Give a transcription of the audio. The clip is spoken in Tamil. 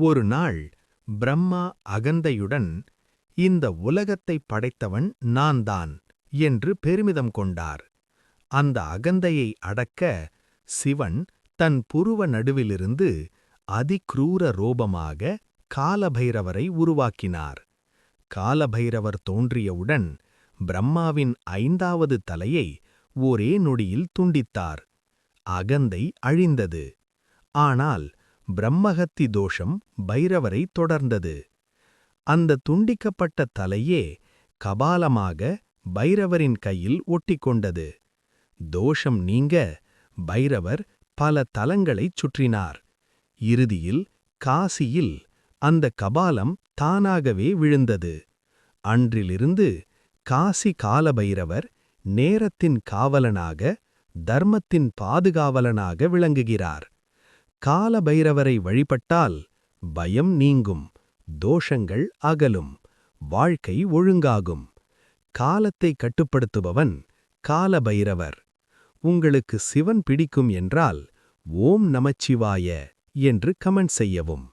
ஒரு நாள் பிரம்மா அகந்தையுடன் இந்த உலகத்தைப் படைத்தவன் நான்தான் என்று பெருமிதம் கொண்டார். அந்த அகந்தையை அடக்க சிவன் தன் புருவ நடுவிலிருந்து அதிக்ரூர ரோபமாக காலபைரவரை உருவாக்கினார். காலபைரவர் தோன்றியவுடன் பிரம்மாவின் 5வது தலையை ஒரே நொடியில் துண்டித்தார். அகந்தை அழிந்தது. ஆனால் பிரம்மஹத்தி தோஷம் பைரவரை தொடர்ந்தது. அந்த துண்டிக்கப்பட்ட தலையே கபாலமாக பைரவரின் கையில் ஒட்டிக்கொண்டது. தோஷம் நீங்க பைரவர் பல தலங்களைச் சுற்றினார். இறுதியில் காசியில் அந்த கபாலம் தானாகவே விழுந்தது. அன்றிலிருந்து காசி காலபைரவர் நேரத்தின் காவலனாக, தர்மத்தின் பாதுகாவலனாக விளங்குகிறார். காலபைரவரை வழிபட்டால் பயம் நீங்கும், தோஷங்கள் அகலும், வாழ்க்கை ஒழுங்காகும். காலத்தை கட்டுப்படுத்துபவன் காலபைரவர். உங்களுக்கு சிவன் பிடிக்கும் என்றால் ஓம் நமச்சிவாய என்று கமெண்ட் செய்யவும்.